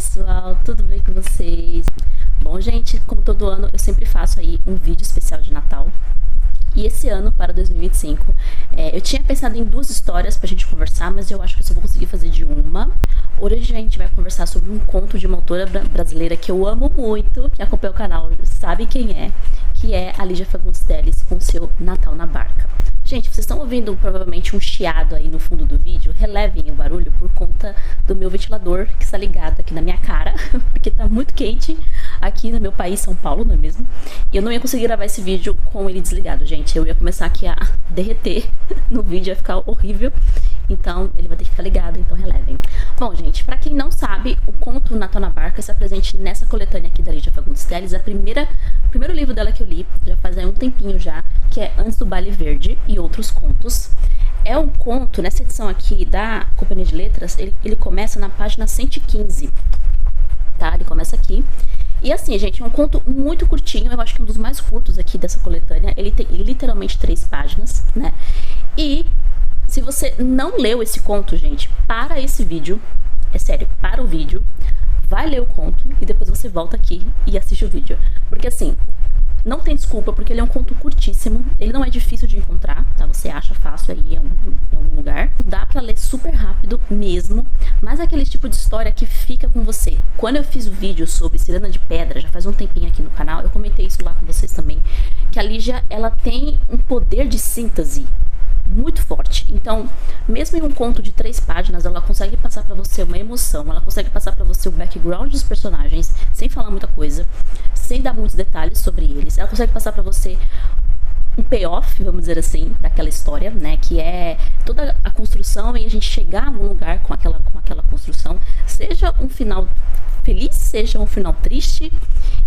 pessoal, tudo bem com vocês? Bom, gente, como todo ano, eu sempre faço aí um vídeo especial de Natal. E esse ano, para 2025, eu tinha pensado em duas histórias pra gente conversar, mas eu acho que eu só vou conseguir fazer de uma. Hoje a gente vai conversar sobre um conto de uma autora brasileira que eu amo muito, que acompanha o canal, sabe quem é, que é a Lígia Fagundes Telles com seu Natal na Barca. Gente, vocês estão ouvindo provavelmente um chiado aí no fundo do vídeo, relevem o barulho por conta do meu ventilador que está ligado aqui na minha cara, porque tá muito quente aqui no meu país, São Paulo, não é mesmo? E eu não ia conseguir gravar esse vídeo com ele desligado, gente. Eu ia começar aqui a derreter no vídeo, ia ficar horrível. Então, ele vai ter que ficar ligado, então relevem. Bom, gente, pra quem não sabe, o conto Natal na Barca está presente nessa coletânea aqui da Lígia Fagundes Telles, o primeiro livro dela que eu li, já faz aí um tempinho já, que é Antes do Baile Verde e Outros Contos. É um conto, nessa edição aqui da Companhia de Letras, ele começa na página 115, tá? Ele começa aqui. E assim, gente, é um conto muito curtinho, eu acho que é um dos mais curtos aqui dessa coletânea. Ele tem literalmente 3 páginas, né? E se você não leu esse conto, gente, para esse vídeo, é sério, para o vídeo, vai ler o conto e depois você volta aqui e assiste o vídeo. Porque assim, não tem desculpa, porque ele é um conto curtíssimo, ele não é difícil de encontrar, tá? Você acha fácil aí em algum lugar. Dá pra ler super rápido mesmo, mas é aquele tipo de história que fica com você. Quando eu fiz o vídeo sobre Ciranda de Pedra, já faz um tempinho aqui no canal, eu comentei isso lá com vocês também, que a Lígia, ela tem um poder de síntese muito forte. Então, mesmo em um conto de 3 páginas, ela consegue passar pra você uma emoção, ela consegue passar pra você o background dos personagens, sem falar muita coisa, sem dar muitos detalhes sobre eles. Ela consegue passar pra você um payoff, vamos dizer assim, daquela história, né, que é toda a construção e a gente chegar a algum lugar com aquela construção, seja um final feliz, seja um final triste.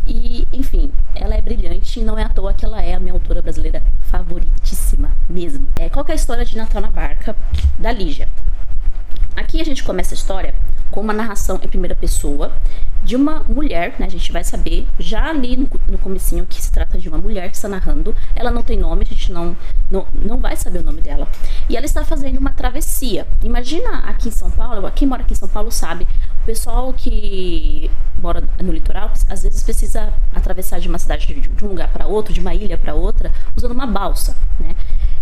E, enfim, ela é brilhante e não é à toa que ela é a minha autora brasileira favoritíssima mesmo. Qual que é a história de Natal na Barca da Lígia? Aqui a gente começa a história com uma narração em primeira pessoa de uma mulher, né? A gente vai saber já ali no comecinho que se trata de uma mulher que está narrando. Ela não tem nome, a gente não vai saber o nome dela. E ela está fazendo uma travessia. Imagina aqui em São Paulo, quem mora aqui em São Paulo sabe, o pessoal que mora no litoral, às vezes precisa atravessar de uma cidade, de um lugar para outro, de uma ilha para outra, usando uma balsa, né?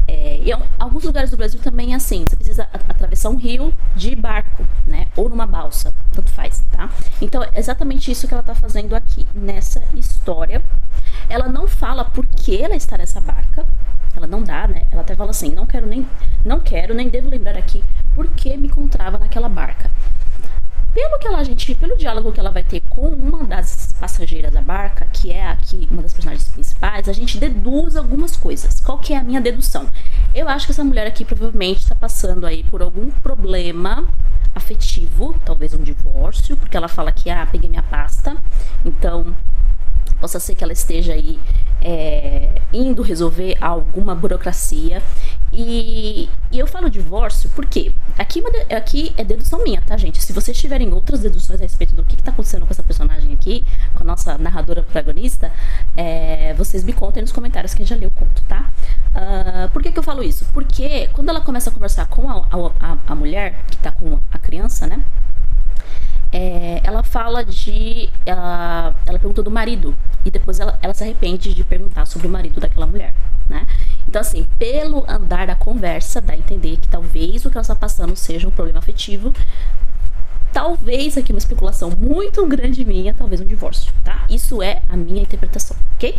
E em alguns lugares do Brasil também é assim, você precisa atravessar um rio de barco, né, ou numa balsa, tanto faz, tá? Então é exatamente isso que ela tá fazendo aqui nessa história. Ela não fala por que ela está nessa barca, ela não dá, né, ela até fala assim, não quero nem devo lembrar aqui por que me encontrava naquela barca. Pelo diálogo que ela vai ter com uma das passageiras da barca, que é aqui uma das personagens principais, a gente deduz algumas coisas. Qual que é a minha dedução? Eu acho que essa mulher aqui provavelmente está passando aí por algum problema afetivo, talvez um divórcio, porque ela fala que, peguei minha pasta, então possa ser que ela esteja aí indo resolver alguma burocracia. E eu falo divórcio porque aqui é dedução minha, tá, gente? Se vocês tiverem outras deduções a respeito do que tá acontecendo com essa personagem aqui, com a nossa narradora protagonista, vocês me contem nos comentários quem já leu o conto, tá? Por que eu falo isso? Porque quando ela começa a conversar com a mulher que tá com a criança, né? Ela fala ela pergunta do marido e depois ela se arrepende de perguntar sobre o marido daquela mulher, né? Então assim, pelo andar da conversa, dá a entender que talvez o que ela está passando seja um problema afetivo, talvez aqui uma especulação muito grande minha, talvez um divórcio, tá? Isso é a minha interpretação, ok?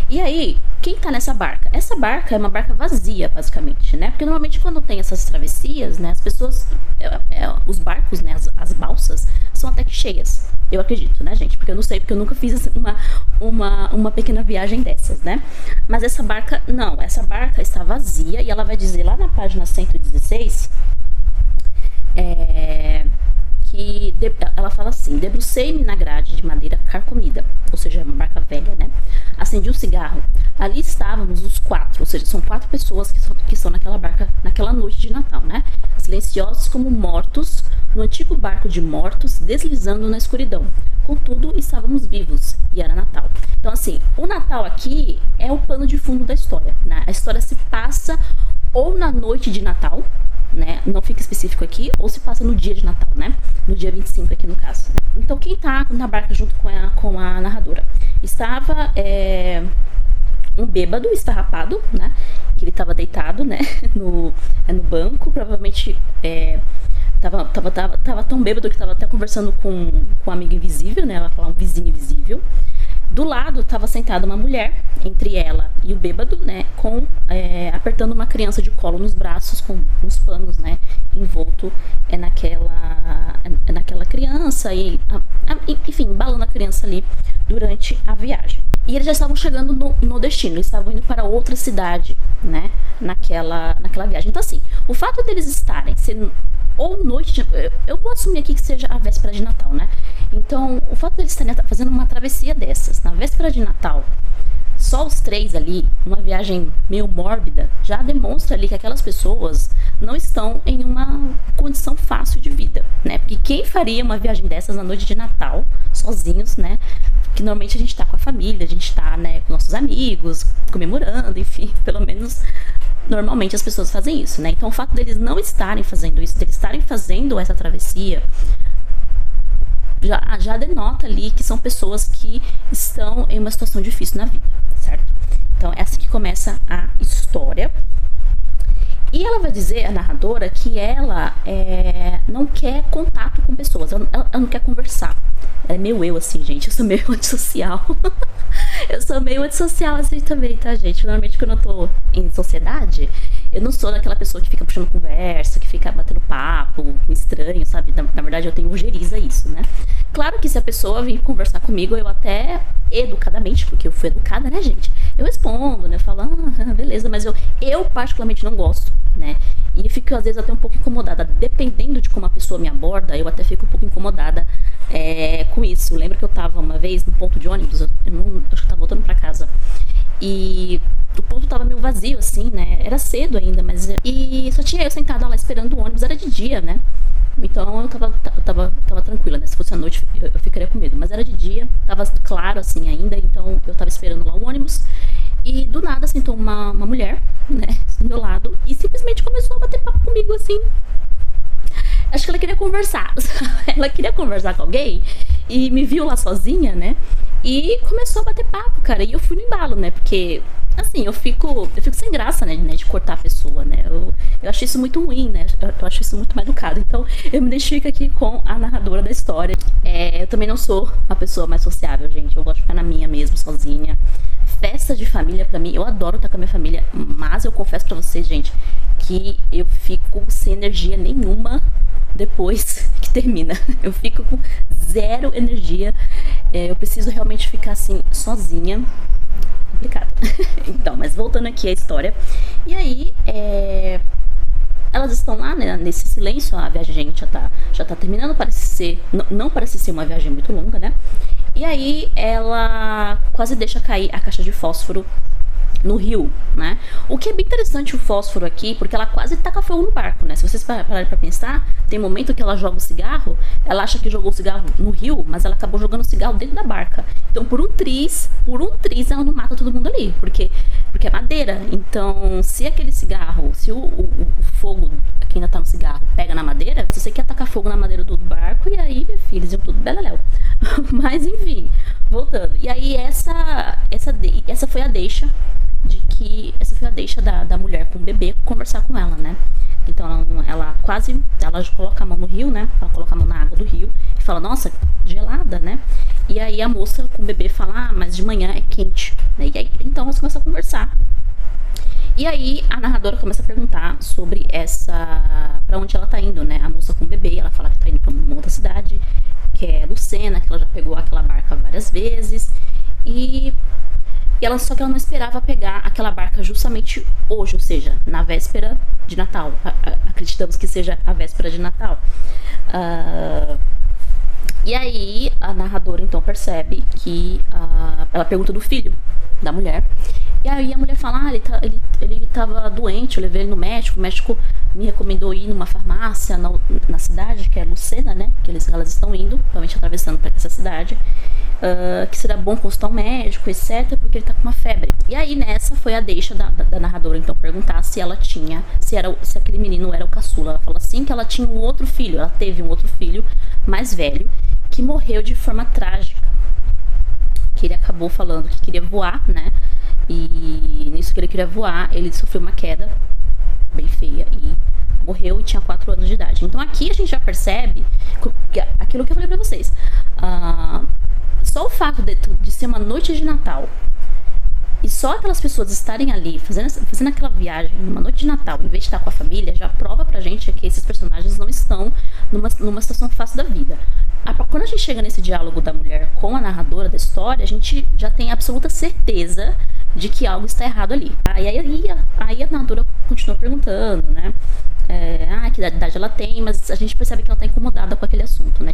E aí, quem tá nessa barca? Essa barca é uma barca vazia, basicamente, né? Porque normalmente quando tem essas travessias, né, as pessoas, os barcos, né, as balsas, são até que cheias. Eu acredito, né, gente? Porque eu não sei, porque eu nunca fiz uma pequena viagem dessas, né? Mas essa barca, não, essa barca está vazia e ela vai dizer lá na página 116, que ela fala assim: debrucei-me na grade de madeira carcomida, ou seja, uma barca velha, né? Acendi um cigarro. Ali estávamos os 4, ou seja, são 4 pessoas que estão naquela barca naquela noite de Natal, né? Silenciosos como mortos, no antigo barco de mortos, deslizando na escuridão. Contudo, estávamos vivos e era Natal. Então, assim, o Natal aqui é o pano de fundo da história, né? A história se passa ou na noite de Natal, né? Não fica específico aqui, ou se passa no dia de Natal, né? No dia 25 aqui no caso. Né? Então quem tá na barca junto com a narradora? Estava um bêbado esfarrapado, né? Que ele tava deitado, né? No banco, provavelmente tava tão bêbado que tava até conversando com um amigo invisível, né? Ela vai falar um vizinho invisível. Do lado estava sentada uma mulher, entre ela e o bêbado, né, apertando uma criança de colo nos braços com uns panos, né, envolto naquela criança enfim, embalando a criança ali durante a viagem. E eles já estavam chegando no destino, eles estavam indo para outra cidade, né, naquela viagem. Então assim, o fato deles estarem sendo ou noite, eu vou assumir aqui que seja a véspera de Natal, né? Então, o fato deles estarem fazendo uma travessia dessas, na véspera de Natal, só os três ali, uma viagem meio mórbida, já demonstra ali que aquelas pessoas não estão em uma condição fácil de vida, né? Porque quem faria uma viagem dessas na noite de Natal, sozinhos, né? Que normalmente a gente tá com a família, a gente tá, né, com nossos amigos, comemorando, enfim, pelo menos normalmente as pessoas fazem isso, né? Então o fato deles não estarem fazendo isso, deles estarem fazendo essa travessia, já denota ali que são pessoas que estão em uma situação difícil na vida, certo? Então é assim que começa a história. E ela vai dizer, a narradora, que ela não quer contato com pessoas, ela não quer conversar. Ela é meio eu assim, gente, eu sou meio antissocial. Eu sou meio antissocial assim também, tá, gente? Normalmente quando eu tô em sociedade, eu não sou daquela pessoa que fica puxando conversa, que fica batendo papo com estranho, sabe? Na verdade eu tenho ojeriza isso, né? Claro que se a pessoa vir conversar comigo, eu até educadamente, porque eu fui educada, né, gente? Eu respondo, né? Falo, beleza, mas eu particularmente não gosto, né? E fico às vezes até um pouco incomodada, dependendo de como a pessoa me aborda, eu até fico um pouco incomodada com isso. Lembro que eu tava uma vez no ponto de ônibus, acho que eu tava voltando pra casa, e o ponto tava meio vazio, assim, né? Era cedo ainda, mas... E só tinha eu sentada lá esperando o ônibus, era de dia, né? Então eu tava tranquila, né? Se fosse à noite eu ficaria com medo, mas era de dia, tava claro assim ainda, então eu tava esperando lá o ônibus. E do nada sentou uma mulher, né, do meu lado, e simplesmente começou a bater papo comigo, assim. Acho que ela queria conversar, ela queria conversar com alguém, e me viu lá sozinha, né, e começou a bater papo, cara, e eu fui no embalo, né, porque, assim, eu fico sem graça, né, de cortar a pessoa, né, eu acho isso muito ruim, né, eu acho isso muito mal educado, então eu me identifico aqui com a narradora da história. Eu também não sou a pessoa mais sociável, gente, eu gosto de ficar na minha mesmo, sozinha. Festa de família pra mim, eu adoro estar com a minha família, mas eu confesso pra vocês, gente, que eu fico sem energia nenhuma depois que termina. Eu fico com zero energia, eu preciso realmente ficar assim, sozinha. Complicado. Então, mas voltando aqui à história. E aí, elas estão lá, né, nesse silêncio, a viagem, gente, já tá terminando, não parece ser uma viagem muito longa, né? E aí ela quase deixa cair a caixa de fósforo no rio, né? O que é bem interessante o fósforo aqui, porque ela quase taca fogo no barco, né? Se vocês pararem pra pensar, tem momento que ela joga o cigarro, ela acha que jogou o cigarro no rio, mas ela acabou jogando o cigarro dentro da barca. Então por um triz ela não mata todo mundo ali, porque é madeira. Então se aquele cigarro, se o fogo que ainda tá no cigarro pega na madeira, você quer tacar fogo na madeira do barco, e aí, meu filho, eles iam tudo beleléu. Mas enfim, voltando. E aí essa foi a deixa da mulher com o bebê conversar com ela, né? Então ela coloca a mão no rio, né? Ela coloca a mão na água do rio e fala, nossa, gelada, né? E aí a moça com o bebê fala, mas de manhã é quente, né? E aí então elas começam a conversar. E aí a narradora começa a perguntar sobre pra onde ela tá indo, né? A moça com o bebê, ela fala que tá indo pra uma outra cidade, que é Lucena, que ela já pegou aquela barca várias vezes. Só que ela não esperava pegar aquela barca justamente hoje, ou seja, na véspera de Natal. Acreditamos que seja a véspera de Natal. E aí a narradora então percebe que ela pergunta do filho da mulher, E aí a mulher fala, ele tava doente, eu levei ele no médico, o médico me recomendou ir numa farmácia na cidade, que é Lucena, né? Que elas estão indo, provavelmente atravessando para essa cidade. Que será bom consultar um médico, etc, porque ele tá com uma febre. E aí nessa foi a deixa da narradora então perguntar se ela tinha, se aquele menino era o caçula. Ela falou assim que ela tinha um outro filho, ela teve um outro filho mais velho que morreu de forma trágica, que ele acabou falando que queria voar, né? E nisso que ele queria voar, ele sofreu uma queda bem feia e morreu e tinha 4 anos de idade. Então aqui a gente já percebe aquilo que eu falei pra vocês. Só o fato de ser uma noite de Natal e só aquelas pessoas estarem ali fazendo aquela viagem numa noite de Natal, em vez de estar com a família, já prova pra gente que esses personagens não estão numa situação fácil da vida. Quando a gente chega nesse diálogo da mulher com a narradora da história, a gente já tem absoluta certeza de que algo está errado ali. Aí a narradora continua perguntando, né? Que idade ela tem, mas a gente percebe que ela está incomodada com aquele assunto, né?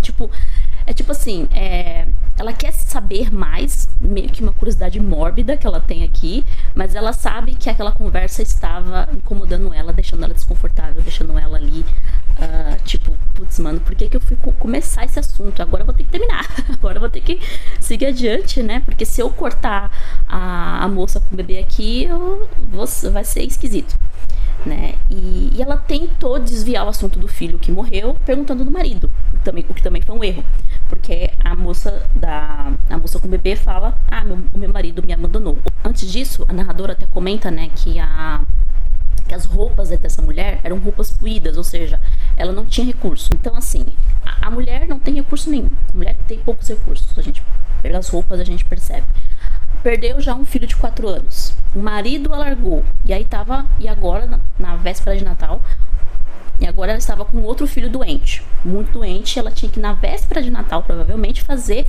Ela quer saber mais, meio que uma curiosidade mórbida que ela tem aqui, mas ela sabe que aquela conversa estava incomodando ela, deixando ela desconfortável, deixando ela ali, putz, mano, por que eu fui começar esse assunto? Agora eu vou ter que terminar, agora eu vou ter que seguir adiante, né? Porque se eu cortar a moça com o bebê aqui, vai ser esquisito, né? E ela tentou desviar o assunto do filho que morreu, perguntando do marido, o que também foi um erro, porque a moça com o bebê fala, o meu marido me abandonou. Antes disso, a narradora até comenta, né, que as roupas dessa mulher eram roupas fluídas, ou seja, ela não tinha recurso. Então, assim, a mulher não tem recurso nenhum. A mulher tem poucos recursos. Pelas roupas a gente percebe. Perdeu já um filho de 4 anos. O marido a largou. E agora, na véspera de Natal, e agora ela estava com outro filho doente. Muito doente. Ela tinha que, na véspera de Natal, provavelmente, fazer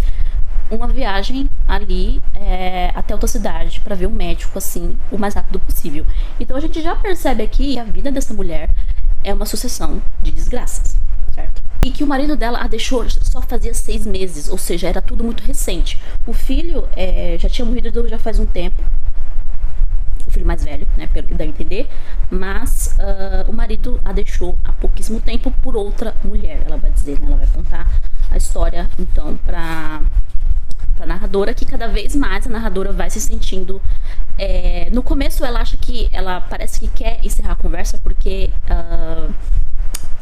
uma viagem ali até outra cidade para ver um médico, assim, o mais rápido possível. Então a gente já percebe aqui que a vida dessa mulher é uma sucessão de desgraças, certo? E que o marido dela a deixou só fazia 6 meses, ou seja, era tudo muito recente. O filho já tinha morrido já faz um tempo, o filho mais velho, né, pelo que dá a entender, mas o marido a deixou há pouquíssimo tempo por outra mulher, ela vai dizer, né, ela vai contar a história, então, pra narradora, que cada vez mais a narradora vai se sentindo... no começo ela parece que quer encerrar a conversa porque...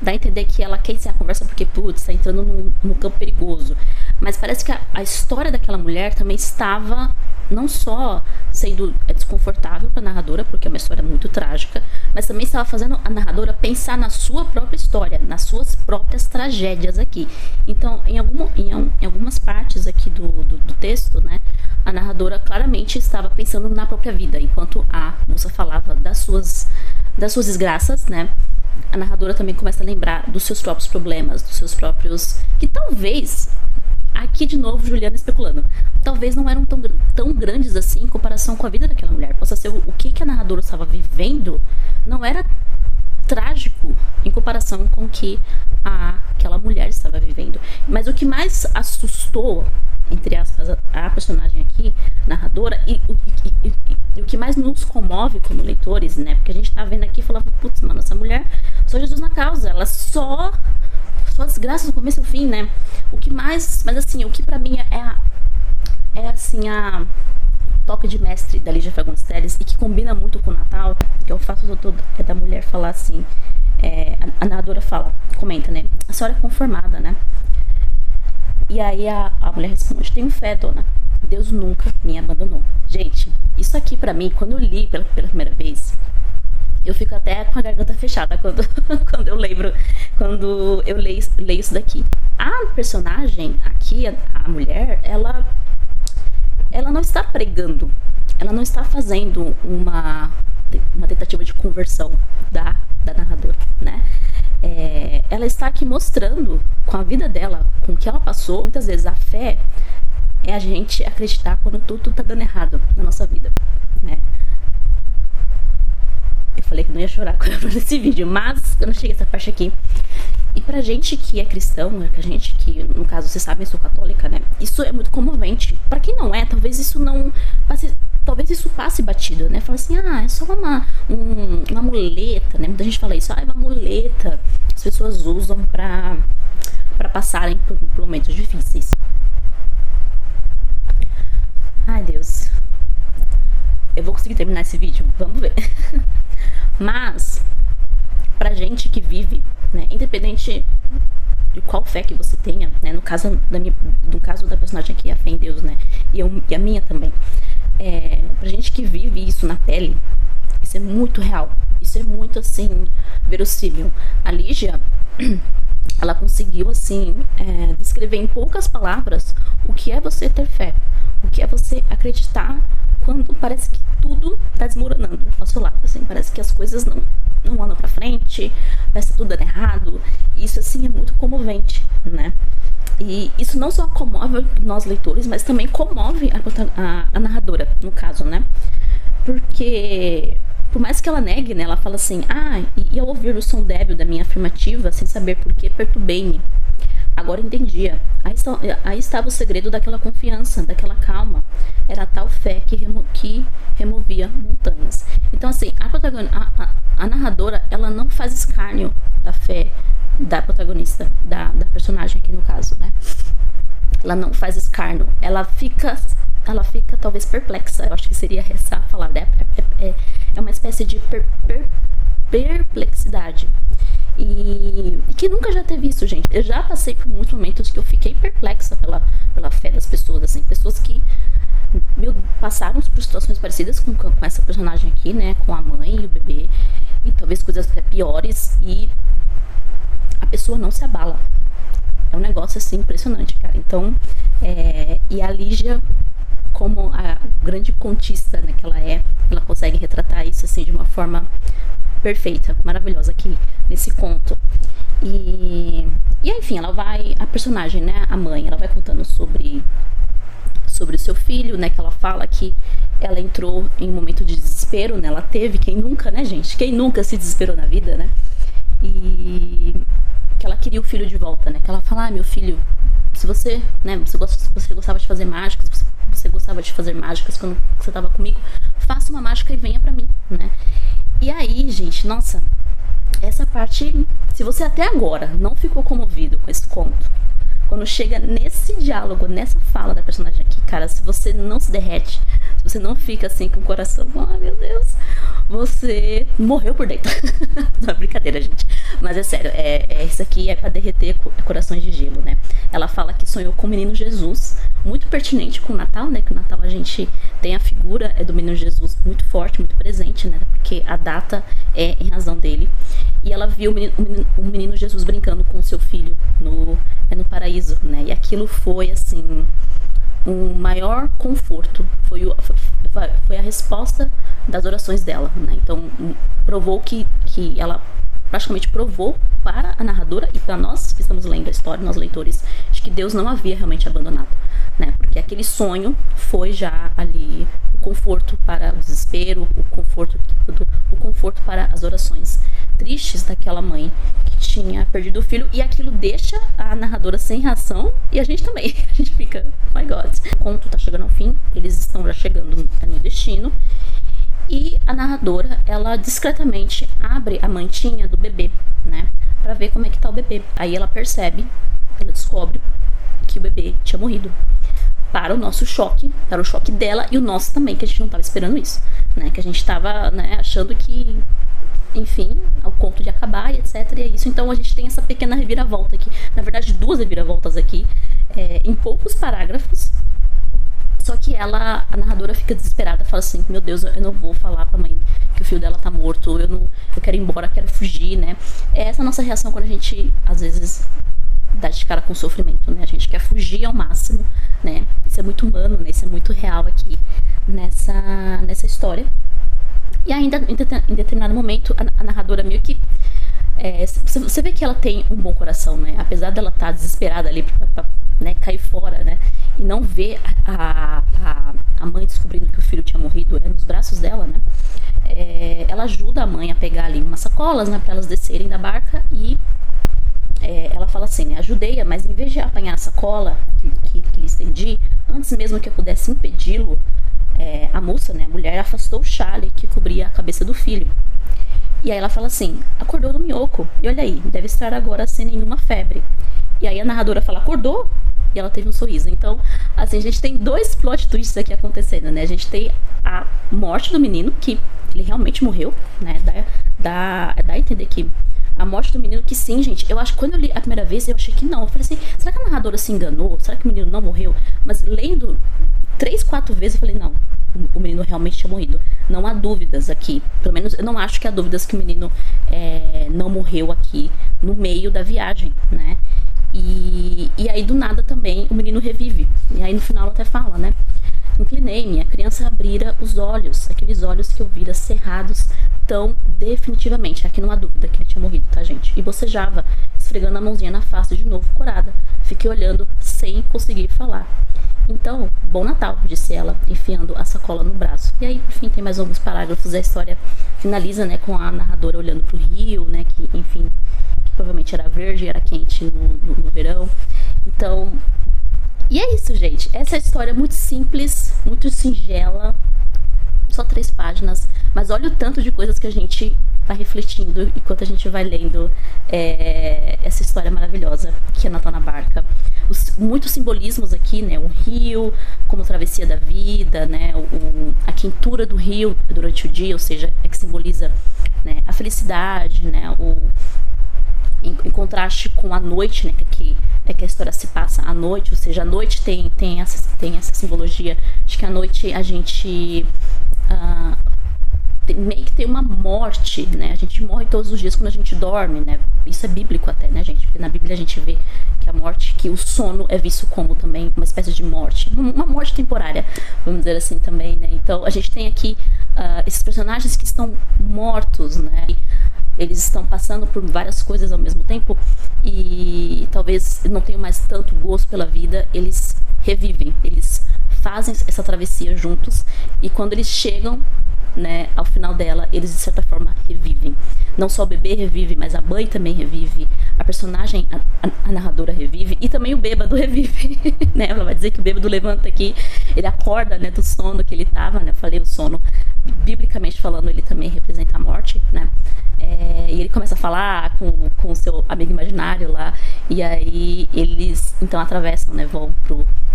dá a entender que ela quer encerrar a conversa porque, putz, tá entrando num campo perigoso. Mas parece que a história daquela mulher também estava não só sendo desconfortável para a narradora, porque é uma história muito trágica, mas também estava fazendo a narradora pensar na sua própria história, nas suas próprias tragédias aqui. Então, em algumas partes aqui do texto, né, a narradora claramente estava pensando na própria vida, enquanto a moça falava das suas desgraças, né? A narradora também começa a lembrar dos seus próprios problemas, dos seus próprios... que talvez, aqui de novo Juliana especulando, talvez não eram tão grandes assim em comparação com a vida daquela mulher. Possa ser o que a narradora estava vivendo não era trágico em comparação com o que aquela mulher estava vivendo. Mas o que mais assustou, entre aspas, a personagem aqui, narradora, e o que mais nos comove como leitores, né? Porque a gente tá vendo aqui e falava, putz, mano, essa mulher, só Jesus na causa, ela só desgraça do começo ao fim, né? O que mais, mas assim, o que pra mim é assim, a toque de mestre da Lígia Fagundes Telles e que combina muito com o Natal, que é o fato da mulher falar assim, a narradora comenta, né? A senhora é conformada, né? E aí a mulher responde, tenho fé, dona, Deus nunca me abandonou. Gente, isso aqui pra mim, quando eu li pela primeira vez, eu fico até com a garganta fechada quando eu leio isso daqui. A personagem aqui, a mulher, ela não está pregando, ela não está fazendo uma tentativa de conversão da narradora, né? Ela está aqui mostrando com a vida dela, com o que ela passou. Muitas vezes a fé é a gente acreditar quando tudo tá dando errado na nossa vida, né? Eu falei que não ia chorar quando eu vi esse vídeo, mas eu não cheguei a essa parte aqui. E pra gente que é cristão, né, pra gente que, no caso, vocês sabem, eu sou católica, né? Isso é muito comovente. Pra quem não é, talvez isso não passe talvez isso passe batido, né? Fala assim, é só uma muleta, né? Muita gente fala isso, é uma muleta que as pessoas usam pra passarem por momentos difíceis. Ai, Deus. Eu vou conseguir terminar esse vídeo? Vamos ver. Mas, pra gente que vive, né, independente de qual fé que você tenha, né, no caso da personagem aqui, a fé em Deus, né, e a minha também, pra gente que vive isso na pele, isso é muito real, isso é muito, assim, verossímil. A Lígia, ela conseguiu, assim, descrever em poucas palavras o que é você ter fé, o que é você acreditar quando parece que tudo tá desmoronando ao seu lado, assim, parece que as coisas não andam pra frente, parece que tudo dando errado. Isso, assim, é muito comovente, né? E isso não só comove nós leitores, mas também comove a narradora, no caso, né? Porque, por mais que ela negue, né, ela fala assim, e ao ouvir o som débil da minha afirmativa, sem saber por que, perturbei-me. Agora entendia. Aí estava o segredo daquela confiança, daquela calma. Era a tal fé que removia montanhas. Então, assim, a narradora, ela não faz escárnio da fé da protagonista, da personagem aqui no caso, né? Ela não faz escárnio. Ela fica talvez perplexa. Eu acho que seria essa a palavra. É uma espécie de perplexidade. E que nunca já teve isso, gente. Eu já passei por muitos momentos que eu fiquei perplexa pela fé das pessoas, assim, pessoas que passaram por situações parecidas com essa personagem aqui, né, com a mãe e o bebê, e talvez coisas até piores, e a pessoa não se abala. É um negócio, assim, impressionante, cara. Então, e a Lígia, como a grande contista, né, que ela consegue retratar isso, assim, de uma forma perfeita, maravilhosa aqui nesse conto. E enfim, a personagem, né, a mãe, ela vai contando sobre o seu filho, né, que ela fala que ela entrou em um momento de desespero, né, ela teve, quem nunca, né, gente, quem nunca se desesperou na vida, né, e que ela queria o filho de volta, né, que ela fala, meu filho, se você, né, você gostava de fazer mágicas, você gostava de fazer mágicas quando você tava comigo, faça uma mágica e venha pra mim, né. E aí, gente, nossa, essa parte, se você até agora não ficou comovido com esse conto, quando chega nesse diálogo, nessa fala da personagem aqui, cara, se você não se derrete, se você não fica assim com o coração, ai meu Deus, você morreu por dentro. Não é brincadeira, gente. Mas é sério, isso aqui é pra derreter corações de gelo, né? Ela fala que sonhou com o menino Jesus, muito pertinente com o Natal, né? Que o Natal a gente tem a figura do menino Jesus muito forte, muito presente, né? Porque a data é em razão dele. E ela viu o menino Jesus brincando com o seu filho no paraíso, né? E aquilo foi, assim, um maior conforto. Foi a resposta das orações dela, né? Então, provou que ela praticamente provou para a narradora e para nós que estamos lendo a história, nós leitores, de que Deus não havia realmente abandonado, né? Porque aquele sonho foi já ali o conforto para o desespero, o conforto para as orações tristes daquela mãe que tinha perdido o filho, e aquilo deixa a narradora sem reação e a gente também. A gente fica, oh my God. O conto tá chegando ao fim, eles estão já chegando no destino. E a narradora, ela discretamente abre a mantinha do bebê, né, pra ver como é que tá o bebê. Aí ela descobre que o bebê tinha morrido. Para o nosso choque, para o choque dela e o nosso também, que a gente não tava esperando isso, né, que a gente tava, né, achando que, enfim, o conto de acabar e etc, e é isso. Então a gente tem essa pequena reviravolta aqui, na verdade 2 reviravoltas aqui, em poucos parágrafos. Só que a narradora fica desesperada, fala assim, meu Deus, eu não vou falar pra mãe que o filho dela tá morto, eu quero ir embora, quero fugir, né. É essa a nossa reação quando a gente, às vezes, dá de cara com o sofrimento, né, a gente quer fugir ao máximo, né. Isso é muito humano, né, isso é muito real aqui nessa história. E ainda, em determinado momento, a narradora meio que, você vê que ela tem um bom coração, né, apesar dela estar desesperada ali pra né, cair fora, né, e não ver a mãe descobrindo que o filho tinha morrido nos braços dela, né, ela ajuda a mãe a pegar ali umas sacolas, né, pra elas descerem da barca, e ela fala assim, né, ajudei-a, mas em vez de apanhar a sacola que lhe estendi, antes mesmo que eu pudesse impedi-lo, a moça, né, a mulher, afastou o chale que cobria a cabeça do filho. E aí ela fala assim, acordou do minhoco, e olha aí, deve estar agora sem nenhuma febre. E aí a narradora fala, acordou? E ela teve um sorriso. Então, assim, a gente tem dois plot twists aqui acontecendo, né? A gente tem a morte do menino, que ele realmente morreu, né? Dá a entender que a morte do menino, que sim, gente, eu acho que quando eu li a primeira vez, eu achei que não. Eu falei assim, será que a narradora se enganou? Será que o menino não morreu? Mas lendo 3, 4 vezes, eu falei, não, o menino realmente tinha morrido. Não há dúvidas aqui. Pelo menos eu não acho que há dúvidas que o menino não morreu aqui no meio da viagem, né? E aí do nada também o menino revive. E aí no final até fala, né? Inclinei-me, a criança abrira os olhos, aqueles olhos que eu vira cerrados tão definitivamente. Aqui não há dúvida que ele tinha morrido, tá, gente? E bocejava, esfregando a mãozinha na face de novo, corada. Fiquei olhando sem conseguir falar. Então, bom Natal, disse ela, enfiando a sacola no braço. E aí, por fim, tem mais alguns parágrafos. A história finaliza, né, com a narradora olhando pro rio, né, que, enfim, que provavelmente era verde, era quente no verão. Então, e é isso, gente. Essa é a história muito simples, muito singela, só 3 páginas, mas olha o tanto de coisas que a gente vai refletindo enquanto a gente vai lendo essa história maravilhosa que é Natal na Barca. Muitos simbolismos aqui, né? O rio como travessia da vida, né? A quentura do rio durante o dia, ou seja, é que simboliza, né, a felicidade, né? Em contraste com a noite, né? Que a história se passa à noite, ou seja, a noite tem essa simbologia de que à noite a gente meio que tem uma morte, né? A gente morre todos os dias quando a gente dorme, né? Isso é bíblico até, né, gente? Porque na Bíblia a gente vê que a morte, que o sono é visto como também uma espécie de morte, uma morte temporária, vamos dizer assim também, né? Então a gente tem aqui esses personagens que estão mortos, né? Eles estão passando por várias coisas ao mesmo tempo e talvez não tenham mais tanto gosto pela vida, eles revivem, eles fazem essa travessia juntos e quando eles chegam, né, ao final dela, eles de certa forma revivem. Não só o bebê revive, mas a mãe também revive, a personagem, a narradora revive e também o bêbado revive, né? Ela vai dizer que o bêbado levanta aqui, ele acorda, né, do sono que ele tava, né? Eu falei o sono, biblicamente falando, ele também representa a morte, né? E ele começa a falar com o seu amigo imaginário lá, e aí eles então atravessam, né? Vão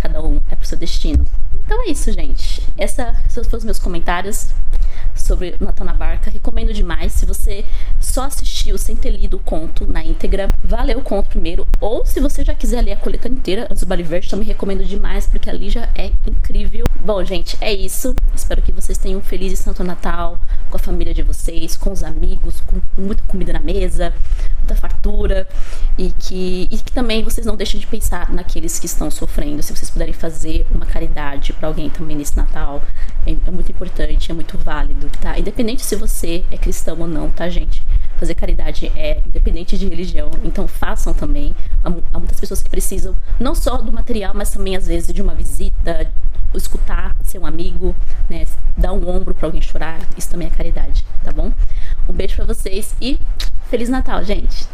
cada um pro seu destino. Então é isso, gente. Esses foram os meus comentários sobre Natal na Barca. Recomendo demais. Se você só assistiu sem ter lido o conto na íntegra, vá ler o conto primeiro. Ou se você já quiser ler a coletânea inteira antes do Bali Verde, também recomendo demais, porque a Lígia é incrível. Bom, gente, é isso. Espero que vocês tenham um feliz Santo Natal com a família de vocês, com os amigos, com muita comida na mesa, muita fartura. E que também vocês não deixem de pensar naqueles que estão sofrendo. Se vocês puderem fazer uma caridade para alguém também nesse Natal, é muito importante, é muito válido, tá? Independente se você é cristão ou não, tá, gente? Fazer caridade é independente de religião, então façam também. Há muitas pessoas que precisam não só do material, mas também às vezes de uma visita, escutar, ser um amigo, né? Dar um ombro para alguém chorar, isso também é caridade, tá bom? Um beijo para vocês e Feliz Natal, gente!